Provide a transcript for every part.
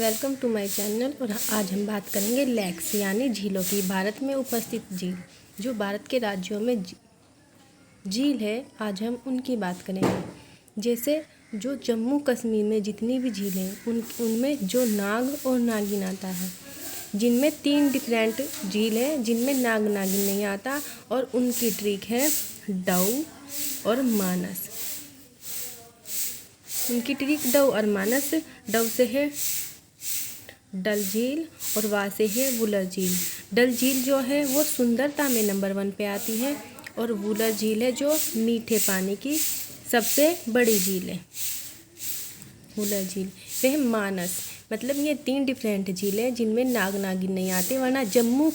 Welcome to my channel. और आज हम बात करेंगे लेक्स यानी झीलों की। भारत में उपस्थित झील, जो भारत के राज्यों में झील है, आज हम उनकी बात करेंगे। जैसे जो जम्मू कश्मीर में जितनी भी झील हैं उनमें जो नाग और नागिन आता है, जिनमें 3 डिफरेंट झील है जिनमें नाग नागिन नहीं आता, और उनकी ट्रिक है डऊ और मानस। उनकी ट्रिक डऊ और मानस। डऊ से है डल झील और वहाँ से है वुलर झील। डल झील जो है वो सुंदरता में नंबर 1 पे आती है, और वुलर झील है जो मीठे पानी की सबसे बड़ी झील है। वुलर झील वह मानस, मतलब ये 3 डिफरेंट झील है जिनमें नाग नागिन नहीं आते। वरना जम्मू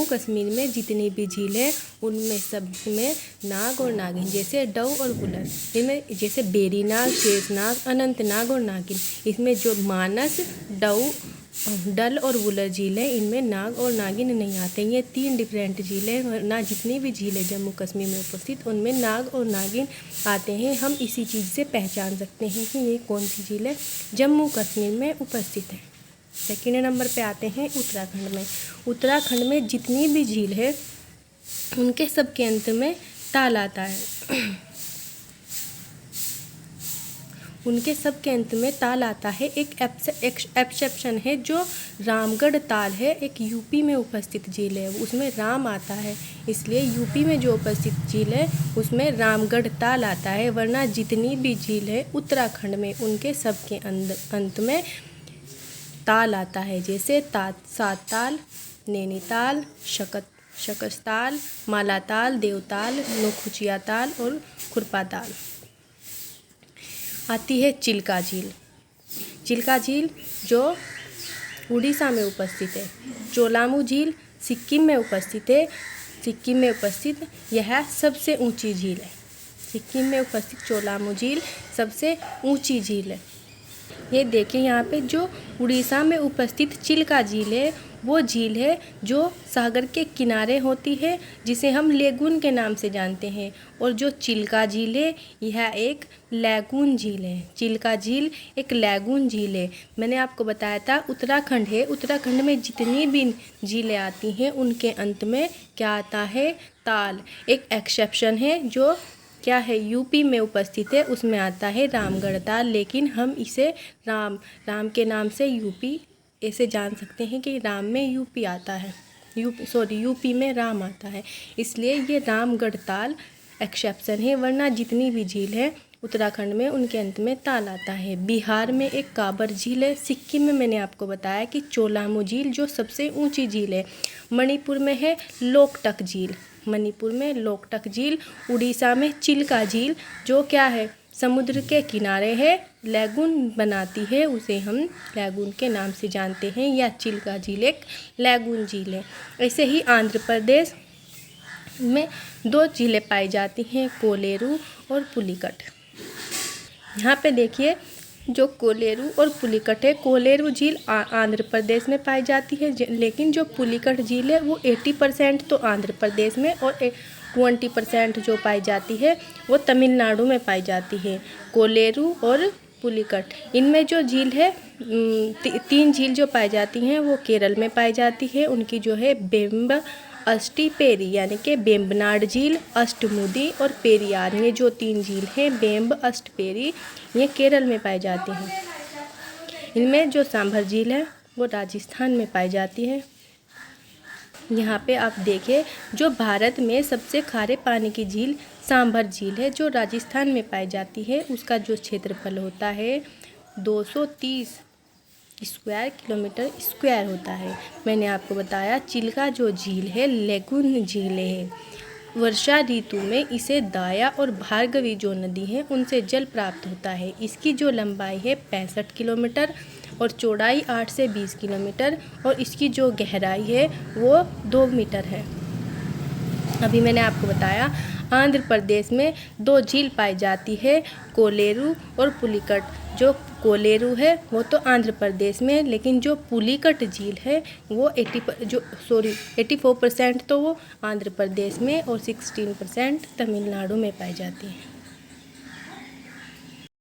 कश्मीर में जितनी भी झील है उनमें सब में नाग और नागिन, जैसे डऊ और वुलर। इनमें जैसे बेरी नाग, शेषनाग, अनंतनाग और नागिन। इसमें जो मानस, डऊ, डल और वुलर झील है इनमें नाग और नागिन नहीं आते। ये 3 डिफरेंट झील है, वरना जितनी भी झील है जम्मू कश्मीर में उपस्थित उनमें नाग और नागिन आते हैं। हम इसी चीज़ से पहचान सकते हैं कि ये कौन सी झील है जम्मू कश्मीर में उपस्थित है। सेकेंड नंबर पे आते हैं उत्तराखंड में। उत्तराखंड में जितनी भी झील है उनके सबके अंत में ताल आता है। उनके सबके अंत में ताल आता है। एक एक्सेप्शन है जो रामगढ़ ताल है, एक यूपी में उपस्थित झील है, उसमें राम आता है, इसलिए यूपी में जो उपस्थित झील है उसमें रामगढ़ ताल आता है। वरना जितनी भी झील है उत्तराखंड में उनके सबके अंत में ताल आता है। जैसे सात ताल, नैनीताल, शकसताल, मालाताल, देवताल, नौखुचिया ताल और खुरपा ताल। आती है चिल्का झील। चिल्का झील जो उड़ीसा में उपस्थित है। चोलामू झील सिक्किम में उपस्थित है। सिक्किम में उपस्थित यह सबसे ऊंची झील है। सिक्किम में उपस्थित चोलामू झील सबसे ऊंची झील है। ये देखिए यहाँ पे जो उड़ीसा में उपस्थित चिल्का झील है वो झील है जो सागर के किनारे होती है, जिसे हम लेगून के नाम से जानते हैं। और जो चिल्का झील है यह एक लैगून झील है। चिल्का झील एक लैगून झील है। मैंने आपको बताया था उत्तराखंड है, उत्तराखंड में जितनी भी झीलें आती हैं उनके अंत में क्या आता है? ताल। एक एक्सेप्शन है जो क्या है यूपी में उपस्थित है, उसमें आता है रामगढ़ ताल। लेकिन हम इसे राम के नाम से यूपी ऐसे जान सकते हैं कि राम में यूपी आता है, यूपी में राम आता है, इसलिए ये रामगढ़ ताल एक्सेप्शन है। वरना जितनी भी झील है उत्तराखंड में उनके अंत में ताल आता है। बिहार में एक काबर झील है। सिक्किम में मैंने आपको बताया कि चोलामू झील जो सबसे ऊंची झील है। मणिपुर में है लोकटक झील। मणिपुर में लोकटक झील। उड़ीसा में चिल्का झील जो क्या है समुद्र के किनारे है, लैगून बनाती है, उसे हम लैगून के नाम से जानते हैं। या चिल्का झील एक लैगून झील है। ऐसे ही आंध्र प्रदेश में 2 झीलें पाई जाती हैं, कोलेरू और पुलिकट। यहाँ पे देखिए जो कोलेरू और पुलिकट है, कोलेरू झील आंध्र प्रदेश में पाई जाती है, लेकिन जो पुलिकट झील है वो 80% तो आंध्र प्रदेश में और 20% जो पाई जाती है वो तमिलनाडु में पाई जाती है। कोलेरू और पुलिकट, इनमें जो झील है 3 झील जो पाई जाती हैं वो केरल में पाई जाती है। उनकी जो है बेम्ब अष्टिपेरी यानी कि बेम्बनाड झील, अष्टमुदी और पेरियार, ये जो 3 झील हैं बेम्ब अष्टपेरी, ये केरल में पाई जाती हैं। इनमें जो सांभर झील है वो राजस्थान में पाई जाती है। यहाँ पे आप देखिए जो भारत में सबसे खारे पानी की झील सांभर झील है जो राजस्थान में पाई जाती है। उसका जो क्षेत्रफल होता है 230 स्क्वायर किलोमीटर स्क्वायर होता है। मैंने आपको बताया चिल्का जो झील है लैगून झील है। वर्षा ऋतु में इसे दाया और भार्गवी जो नदी है उनसे जल प्राप्त होता है। इसकी जो लंबाई है 65 किलोमीटर और चौड़ाई 8 से 20 किलोमीटर, और इसकी जो गहराई है वो 2 मीटर है। अभी मैंने आपको बताया आंध्र प्रदेश में 2 झील पाई जाती है, कोलेरू और पुलिकट। जो कोलेरू है वो तो आंध्र प्रदेश में है, लेकिन जो पुलिकट झील है वो 84% तो वो आंध्र प्रदेश में और 16% तमिलनाडु में पाई जाती है।